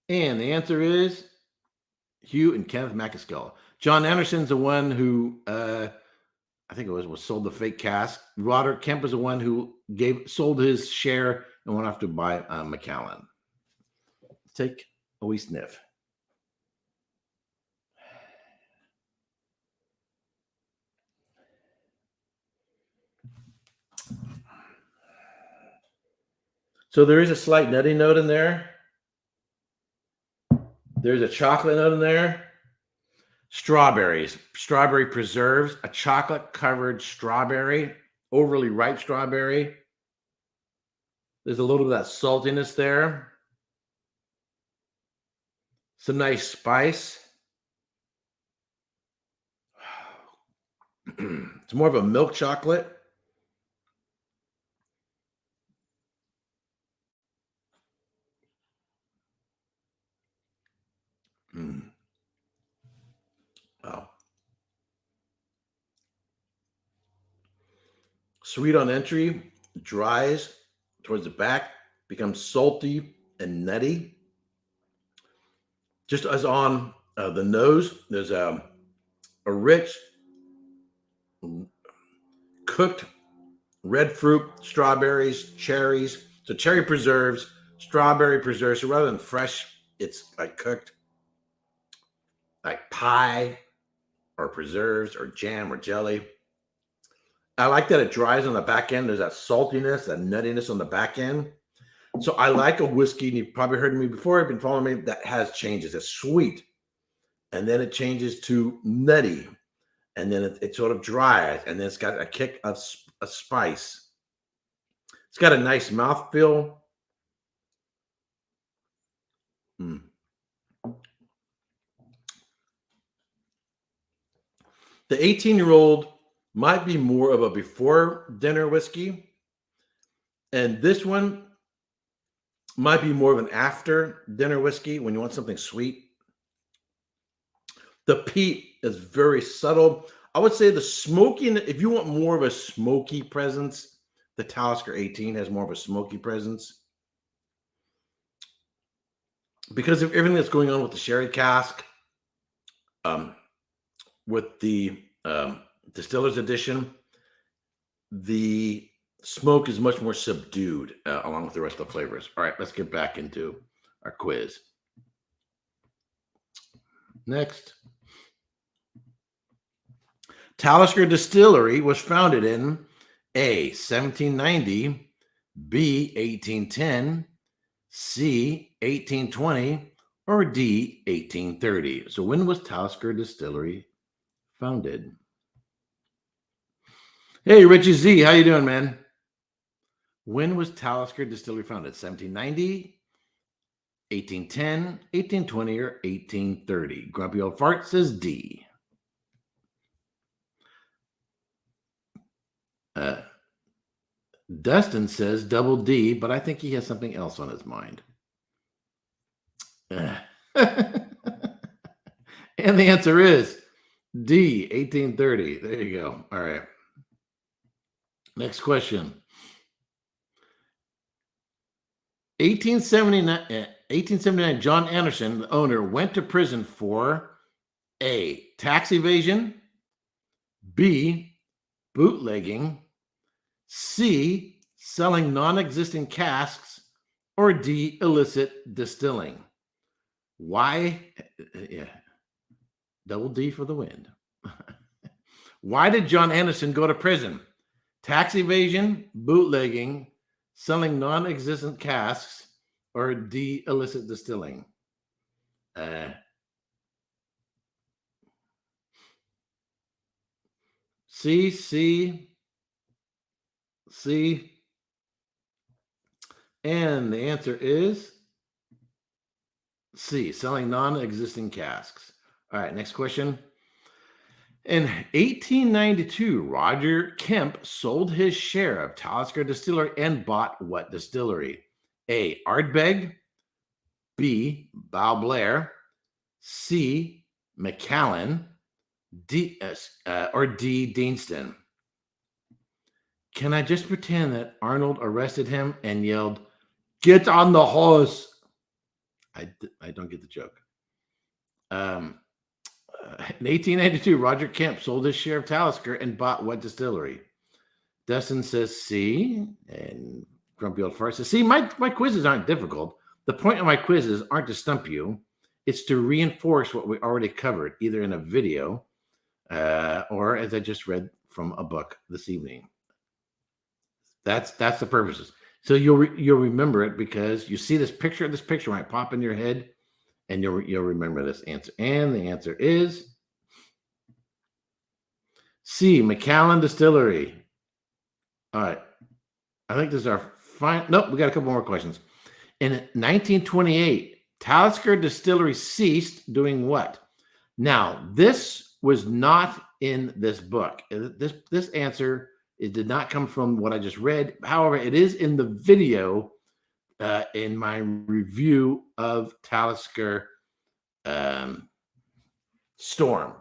And the answer is Hugh and Kenneth Macaskill. John Anderson's the one who I think it was sold the fake cask. Roderick Kemp was the one who sold his share and went off to buy Macallan. Take a wee sniff. So there is a slight nutty note in there. There's a chocolate note in there. Strawberries, strawberry preserves, a chocolate covered strawberry, overly ripe strawberry. There's a little bit of that saltiness there. Some nice spice. It's more of a milk chocolate. Wow. Sweet on entry, dries towards the back, becomes salty and nutty. Just as on the nose, there's a rich cooked red fruit, strawberries, cherries. So cherry preserves, strawberry preserves. So rather than fresh, it's like cooked, like pie or preserves or jam or jelly. I like that it dries on the back end. There's that saltiness, that nuttiness on the back end. So I like a whiskey, and you've probably heard me before, you've been following me, that has changes. It's sweet, and then it changes to nutty, and then it sort of dries, and then it's got a kick of a spice. It's got a nice mouthfeel. Mm. The 18-year-old might be more of a before dinner whiskey, and this one might be more of an after dinner whiskey when you want something sweet. The peat is very subtle. I would say the smoky, if you want more of a smoky presence, the Talisker 18 has more of a smoky presence because of everything that's going on with the sherry cask, with the distiller's edition. The smoke is much more subdued along with the rest of the flavors. All right, let's get back into our quiz. Next. Talisker Distillery was founded in A, 1790, B, 1810, C, 1820, or D, 1830. So when was Talisker Distillery founded? Hey, Richie Z, how you doing, man? When was Talisker Distillery founded? 1790, 1810, 1820, or 1830? Grumpy Old Fart says D. Dustin says double D, but I think he has something else on his mind. And the answer is D, 1830. There you go. All right. Next question. 1879, John Anderson, the owner, went to prison for A, tax evasion, B, bootlegging, C, selling non-existent casks, or D, illicit distilling. Why? Yeah. Double D for the win. Why did John Anderson go to prison? Tax evasion, bootlegging, selling non-existent casks, or D, illicit distilling? C. And the answer is C, selling non-existing casks. All right, next question. In 1892, Roger Kemp sold his share of Talisker Distillery and bought what distillery? A, Ardbeg, B, Balblair, C, Macallan, D, or D, Deanston. Can I just pretend that Arnold arrested him and yelled, "Get on the horse"? I don't get the joke. In 1892, Roger Kemp sold his share of Talisker and bought what distillery? Dustin says C, and Grumpy Old Fart says C. My quizzes aren't difficult. The point of my quizzes aren't to stump you. It's to reinforce what we already covered, either in a video or as I just read from a book this evening. That's the purposes. So you'll remember it because you see this picture. This picture might pop in your head, and you'll remember this answer. And the answer is C, Macallan Distillery. All right. I think this is our final. Nope, we got a couple more questions. In 1928, Talisker Distillery ceased doing what? Now, this was not in this book. This answer, it did not come from what I just read. However, it is in the video in my review of Talisker Storm.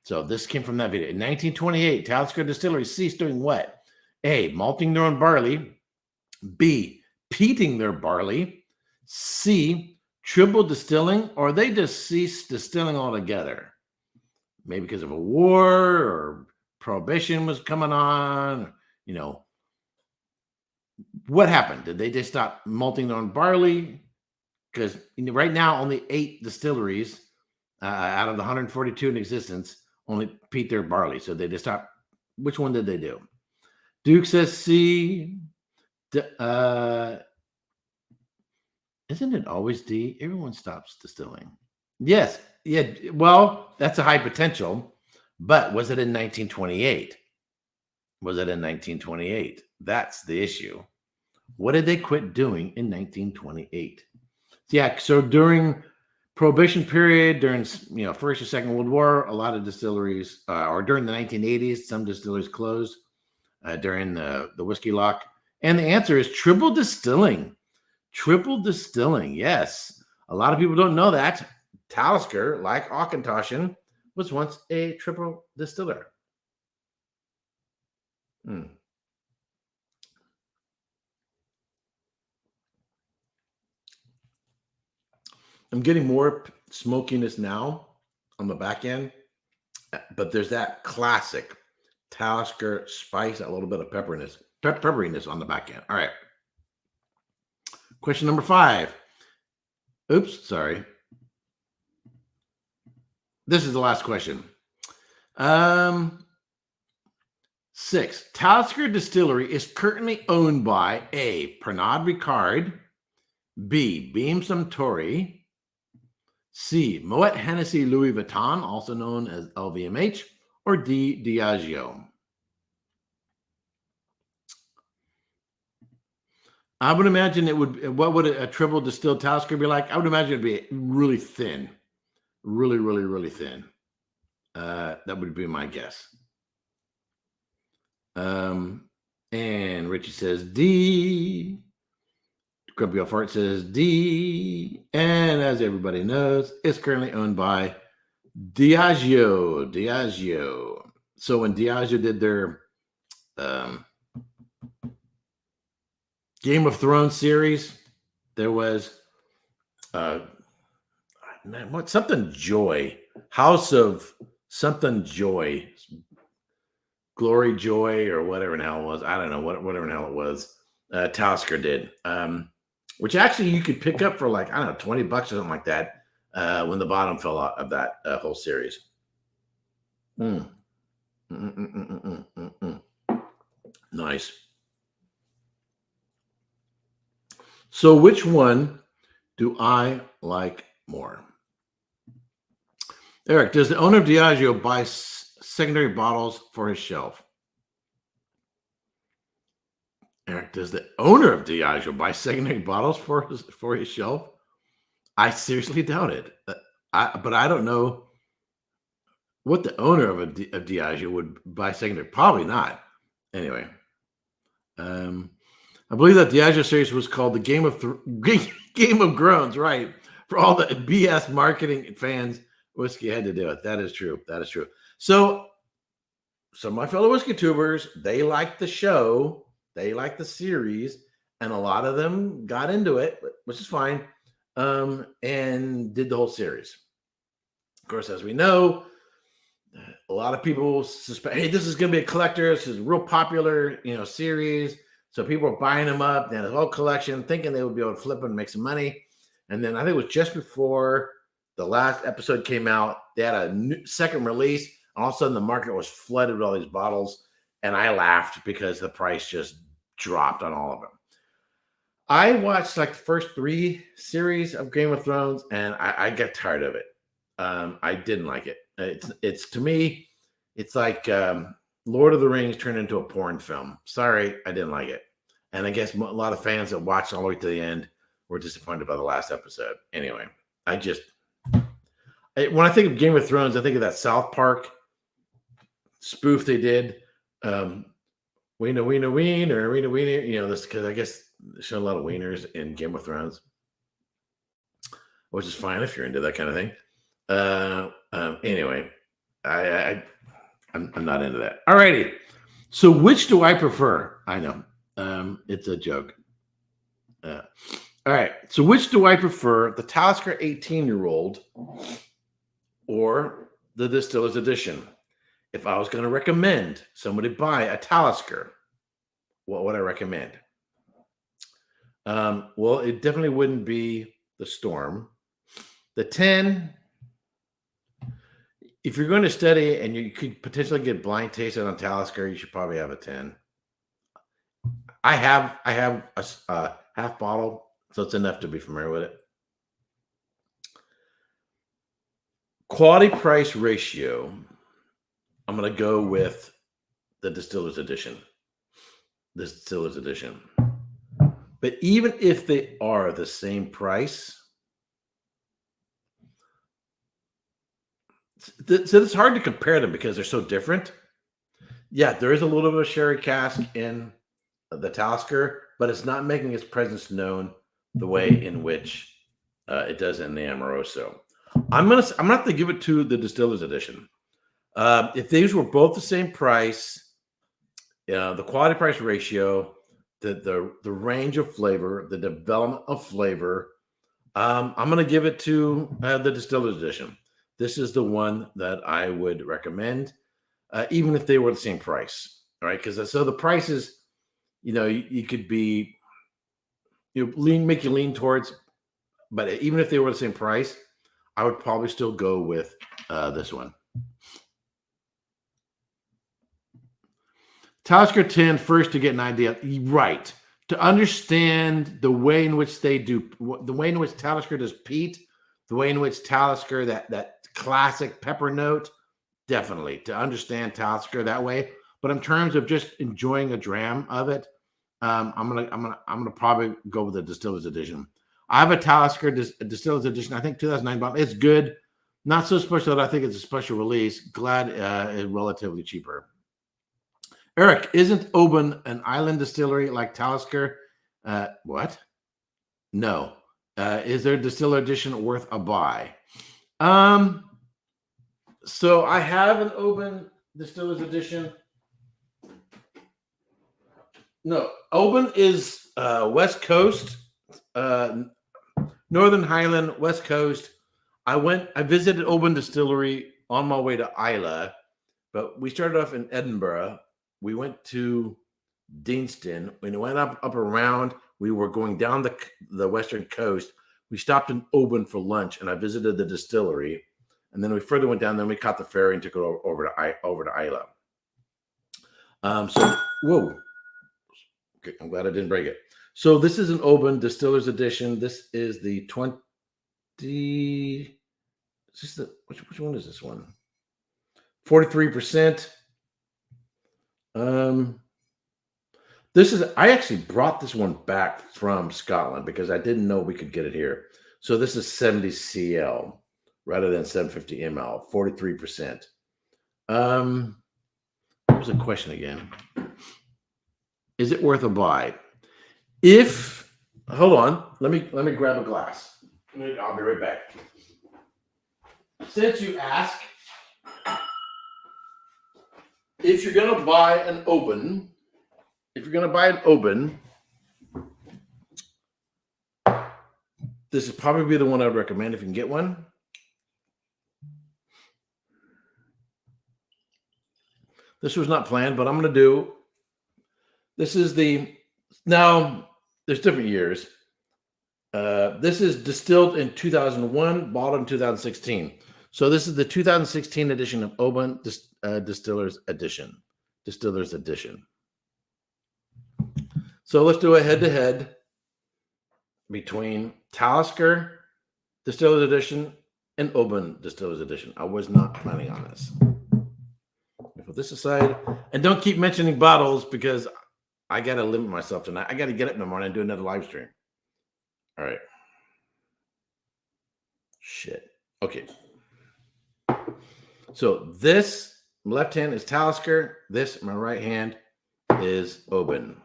So this came from that video. In 1928, Talisker Distillery ceased doing what? A, malting their own barley. B, peating their barley. C, triple distilling, or they just ceased distilling altogether. Maybe because of a war or prohibition was coming on. What happened? Did they just stop malting their own barley? Because right now, only 8 distilleries out of the 142 in existence only peat their barley. So they just stopped. Which one did they do? Duke says C. Isn't it always D? Everyone stops distilling. Yes. Yeah. Well, that's a high potential. But was it in 1928? Was it in 1928? That's the issue. What did they quit doing in 1928? Yeah, so during Prohibition period, during First or Second World War, a lot of distilleries, or during the 1980s, some distilleries closed during the whiskey lock. And the answer is triple distilling. Triple distilling, yes. A lot of people don't know that. Talisker, like Auchentoshan, was once a triple distiller. I'm getting more smokiness now on the back end, but there's that classic Talisker spice, a little bit of pepperiness on the back end. All right. Question number 5. Oops, sorry. This is the last question. 6. Talisker Distillery is currently owned by A, Pernod Ricard, B, Beam Suntory, C, Moet Hennessy Louis Vuitton, also known as LVMH, or D, Diageo. I would imagine what would a triple distilled Talisker be like? I would imagine it'd be really thin. Really, really, really thin. That would be my guess. And Richie says D. Grumpy Old Fart says D. And as everybody knows, it's currently owned by Diageo. Diageo. So when Diageo did their Game of Thrones series, there was something Joy, House of something Joy, Glory Joy, or whatever the hell it was. I don't know whatever the hell it was. Talisker did, which actually you could pick up for like, I don't know, $20 or something like that when the bottom fell out of that whole series. Nice. So which one do I like more? Eric, does the owner of Diageo buy secondary bottles for his shelf? Eric, does the owner of Diageo buy secondary bottles for his shelf? I seriously doubt it. But I don't know what the owner of Diageo would buy secondary. Probably not. Anyway, I believe that Diageo series was called the Game of Groans, right? For all the BS marketing fans, whiskey had to do it. That is true. That is true. So my fellow whiskey tubers, they liked the show. They liked the series, and a lot of them got into it, which is fine, and did the whole series. Of course, as we know, a lot of people suspect, hey, this is going to be a collector. This is a real popular, series. So people are buying them up. They had a whole collection, thinking they would be able to flip them and make some money. And then I think it was just before the last episode came out, they had a second release. And all of a sudden, the market was flooded with all these bottles. And I laughed because the price just dropped on all of them. I watched like the first 3 series of Game of Thrones, and I got tired of it. I didn't like it. It's to me, it's like Lord of the Rings turned into a porn film. Sorry, I didn't like it. And I guess a lot of fans that watched all the way to the end were disappointed by the last episode. Anyway, when I think of Game of Thrones, I think of that South Park spoof they did. Wiener, wiener, wiener, wiener, wiener. This because I guess they show a lot of wieners in Game of Thrones, which is fine if you're into that kind of thing. Anyway, I'm not into that. All righty. So which do I prefer? I know. It's a joke. All right. So which do I prefer? The Talisker 18-year-old or the Distiller's Edition? If I was going to recommend somebody buy a Talisker, what would I recommend? Well, it definitely wouldn't be the Storm. The 10, if you're going to study and you could potentially get blind tasted on Talisker, you should probably have a 10. I have a half bottle, so it's enough to be familiar with it. Quality price ratio, I'm going to go with the Distiller's Edition. The Distiller's Edition. But even if they are the same price, so it's hard to compare them because they're so different. Yeah, there is a little bit of sherry cask in the Talisker, but it's not making its presence known the way in which it does in the Amoroso. I'm gonna have to give it to the Distiller's Edition. If these were both the same price, the quality price ratio, the range of flavor, the development of flavor, I'm going to give it to the Distiller's Edition. This is the one that I would recommend, even if they were the same price. All right, because so the prices, you could be, make you lean towards, but even if they were the same price, I would probably still go with this one. Talisker 10, first to get an idea, right? To understand the way in which they do, the way in which Talisker does peat, the way in which Talisker, that classic pepper note, definitely to understand Talisker that way. But in terms of just enjoying a dram of it, I'm gonna probably go with the Distiller's Edition. I have a Talisker Distiller's Edition. I think 2009 bottle. It's good, not so special that I think it's a special release. Glad it's relatively cheaper. Erik, isn't Oban an island distillery like Talisker? What? No. Is their Distiller Edition worth a buy? So I have an Oban Distiller's Edition. No, Oban is West Coast, Northern Highland, West Coast. I visited Oban Distillery on my way to Islay, but we started off in Edinburgh. We went to Deanston. When we went up around, we were going down the western coast. We stopped in Oban for lunch, and I visited the distillery. And then we further went down. Then we caught the ferry and took it over to Islay. Whoa. Okay, I'm glad I didn't break it. So this is an Oban Distiller's Edition. This is the 20. Is this which one is this one? 43%. I actually brought this one back from Scotland because I didn't know we could get it here. So this is 70 CL rather than 750 ml, 43%. What was the question again? Is it worth a buy? Hold on, let me grab a glass. I'll be right back. Since you ask, if you're going to buy an Oban, this is probably the one I'd recommend if you can get one. This was not planned, but I'm going to do. This is now there's different years. This is distilled in 2001, bottled in 2016. So this is the 2016 edition of Oban Distiller's Edition. So let's do a head-to-head between Talisker Distiller's Edition and Oban Distiller's Edition. I was not planning on this. Put this aside, and don't keep mentioning bottles because I got to limit myself tonight. I got to get up in the morning and do another live stream. All right. Shit. Okay. So this left hand is Talisker. This, my right hand, is Oban.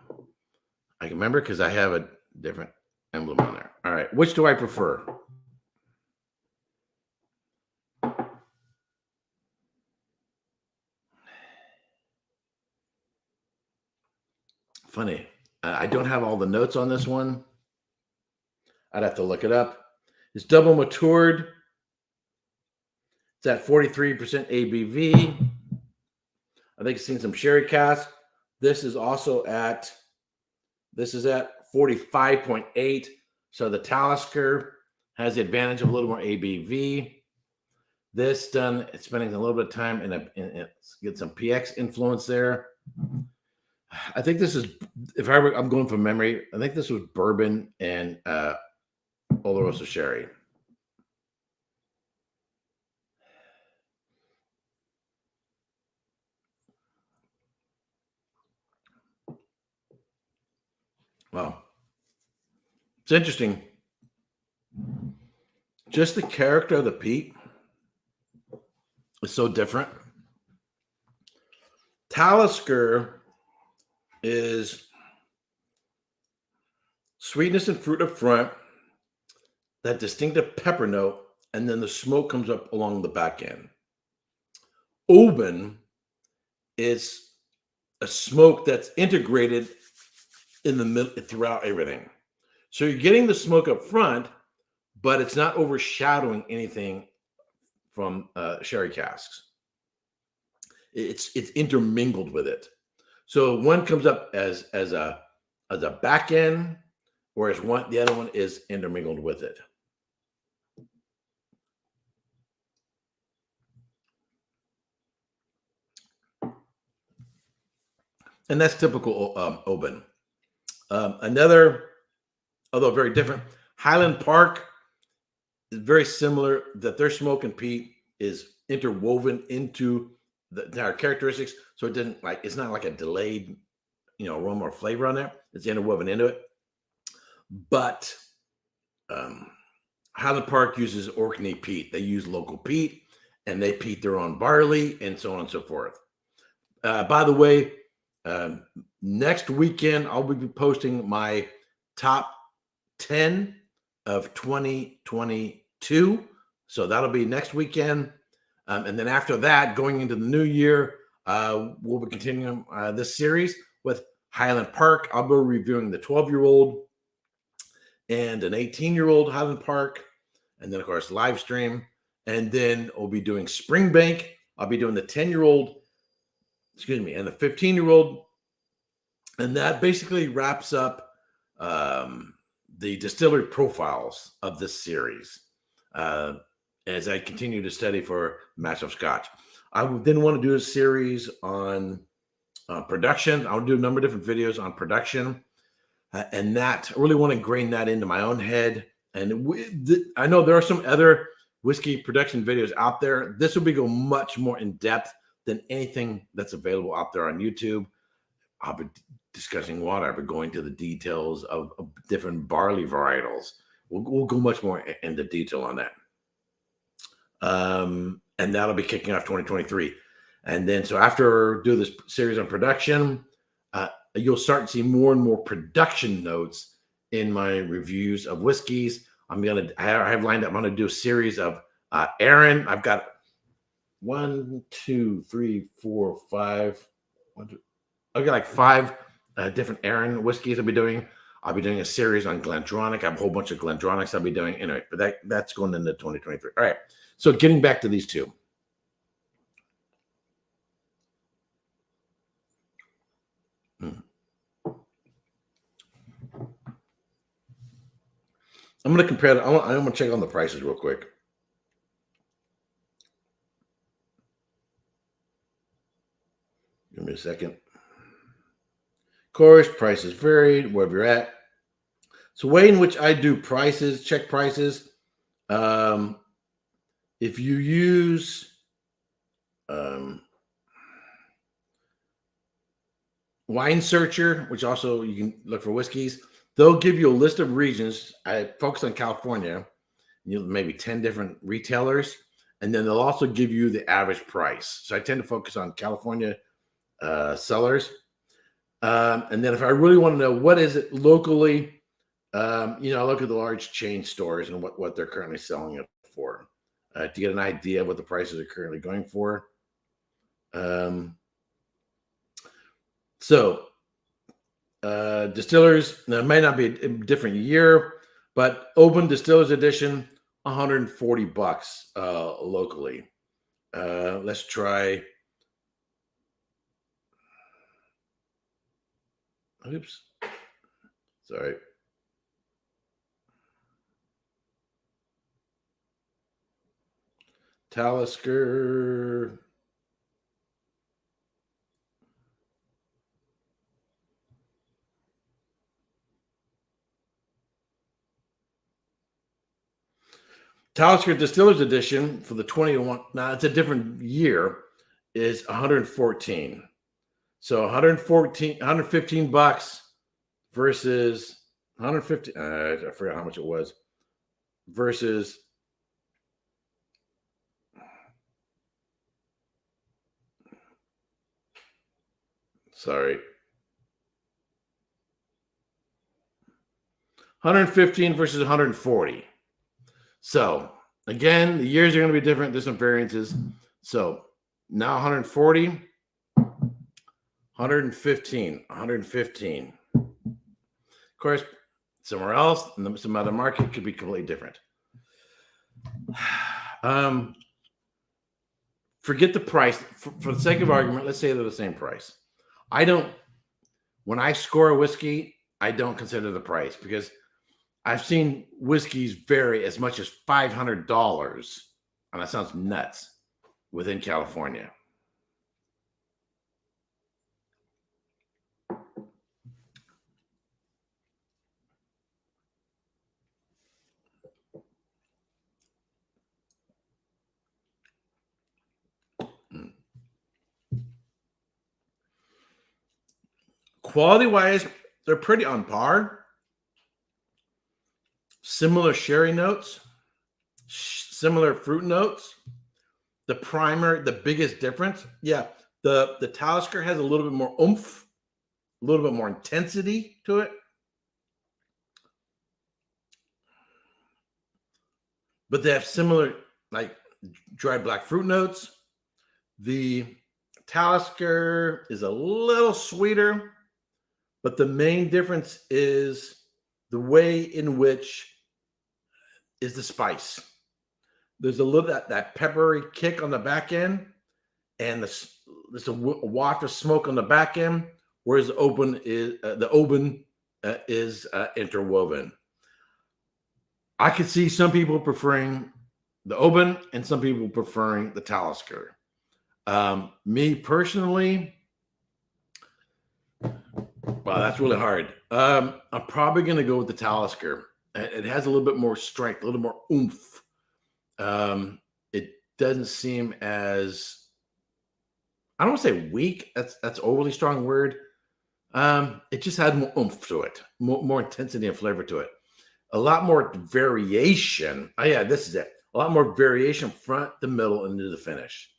I can remember because I have a different emblem on there. All right. Which do I prefer? Funny. I don't have all the notes on this one. I'd have to look it up. It's double matured. It's at 43% ABV. I think it's seen some sherry cask. This is also at 45.8. So the Talisker has the advantage of a little more ABV. This done, it's spending a little bit of time and get some PX influence there. I think this is, I'm going from memory, I think this was bourbon and Oloroso sherry. Wow. It's interesting. Just the character of the peat is so different. Talisker is sweetness and fruit up front, that distinctive pepper note, and then the smoke comes up along the back end. Oban is a smoke that's integrated in the middle throughout everything. So you're getting the smoke up front, but it's not overshadowing anything from sherry casks. It's intermingled with it. So one comes up as a back end, whereas the other one is intermingled with it. And that's typical Oban. Another, although very different, Highland Park is very similar, that their smoke and peat is interwoven into their characteristics. So it didn't it's not like a delayed, aroma or flavor on there. It's interwoven into it. But Highland Park uses Orkney peat. They use local peat, and they peat their own barley, and so on and so forth. By the way, next weekend, I'll be posting my top 10 of 2022. So that'll be next weekend. And then after that, going into the new year, we'll be continuing this series with Highland Park. I'll be reviewing the 12-year-old and an 18-year-old Highland Park. And then, of course, live stream. And then we'll be doing Springbank. I'll be doing the 10-year-old, and the 15-year-old. And that basically wraps up the distillery profiles of this series as I continue to study for Master of Scotch. I then want to do a series on production. I'll do a number of different videos on production. And that, I really want to ingrain that into my own head. And I know there are some other whiskey production videos out there. This will go much more in depth than anything that's available out there on YouTube. I'll be discussing water. I'll be going to the details of different barley varietals. We'll go much more into detail on that. And that'll be kicking off 2023. And then, so after I do this series on production, you'll start to see more and more production notes in my reviews of whiskeys. I have lined up, I'm going to do a series of Aaron. I've got 1, 2, 3, 4, 5. I've got like 5 different Aaron whiskeys I'll be doing. I'll be doing a series on Glendronach. I have a whole bunch of Glendronachs I'll be doing. Anyway, but that's going into 2023. All right. So getting back to these two. I'm going to compare. I'm going to check on the prices real quick. Give me a second. Of course, prices varied wherever you're at. So, way in which I do prices, check prices. If you use Wine Searcher, which also you can look for whiskeys, they'll give you a list of regions. I focus on California, maybe 10 different retailers, and then they'll also give you the average price. So I tend to focus on California sellers. And then if I really want to know what is it locally, I look at the large chain stores and what they're currently selling it for to get an idea of what the prices are currently going for. So Distillers, now it may not be a different year, but Open Distillers Edition, $140 locally. Let's try. Oops. Sorry. Talisker. Talisker Distillers Edition for the 21. Now it's a different year. Is 114. So 115 bucks versus 150. I forgot how much it was. Versus sorry. 115 versus 140. So again, the years are going to be different. There's some variances. So now 140, 115, 115. Of course, somewhere else, in some other market could be completely different. Forget the price. For the sake of argument, let's say they're the same price. When I score a whiskey, I don't consider the price because I've seen whiskeys vary as much as $500, and that sounds nuts, within California. Quality-wise, they're pretty on par. Similar sherry notes, similar fruit notes. The primer, the biggest difference, the Talisker has a little bit more oomph, a little bit more intensity to it. But they have similar, like, dry black fruit notes. The Talisker is a little sweeter, but the main difference is the way in which is the spice. There's a little that peppery kick on the back end, and there's a waft of smoke on the back end, whereas the Open is interwoven. I could see some people preferring the Open and some people preferring the Talisker. Me personally, wow, that's really hard. I'm probably going to go with the Talisker. It has a little bit more strength, a little more oomph. It doesn't seem as, I don't want to say weak. That's overly strong word. It just had more oomph to it, more intensity and flavor to it. A lot more variation. Oh yeah, this is it. A lot more variation front, the middle, and into the finish.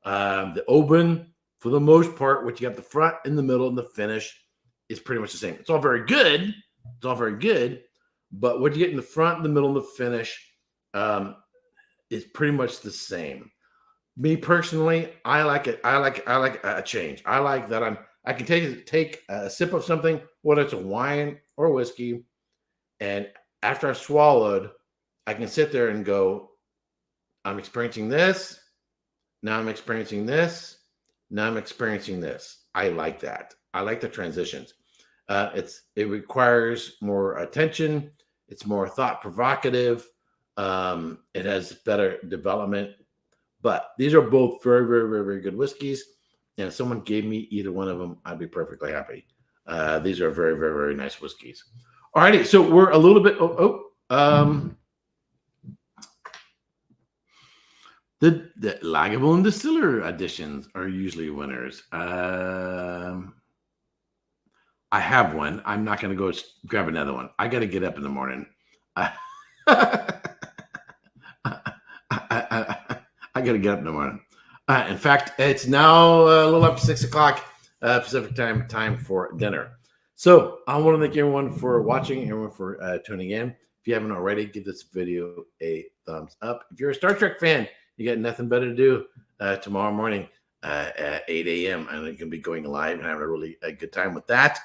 The Open, for the most part, what you got the front, in the middle, and the finish is pretty much the same. It's all very good. But what you get in the front, the middle, and the finish is pretty much the same. Me personally, I like it. I like a change. I like that I can take a sip of something, whether it's a wine or whiskey, and after I've swallowed, I can sit there and go, I'm experiencing this. Now I'm experiencing this. Now I'm experiencing this. I like that. I like the transitions. It requires more attention. It's more thought provocative. It has better development. But these are both very, very, very, very good whiskeys. And if someone gave me either one of them, I'd be perfectly happy. These are very, very, very nice whiskeys. All righty. So we're a little bit. The Lagavulin Distiller editions are usually winners. I have one. I'm not going to go grab another one. I got to get up in the morning. I got to get up in the morning. In fact, it's now a little after 6 o'clock Pacific time for dinner. So I want to thank everyone for watching, everyone for tuning in. If you haven't already, give this video a thumbs up. If you're a Star Trek fan, you got nothing better to do tomorrow morning at 8 a.m. I'm going to be going live and having a really good time with that.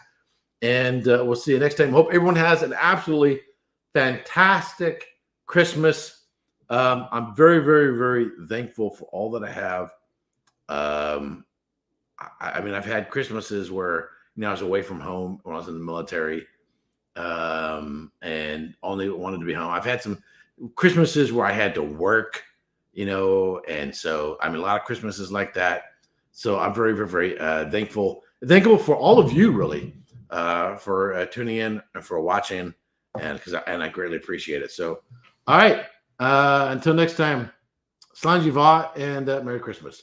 And we'll see you next time. Hope everyone has an absolutely fantastic Christmas. I'm very, very, very thankful for all that I have. I mean, I've had Christmases where I was away from home when I was in the military, and only wanted to be home. I've had some Christmases where I had to work, and so a lot of Christmases like that. So I'm very, very, very thankful for all of you, really, for tuning in and for watching, and I greatly appreciate it. So, all right, until next time, Slanjiva and Merry Christmas.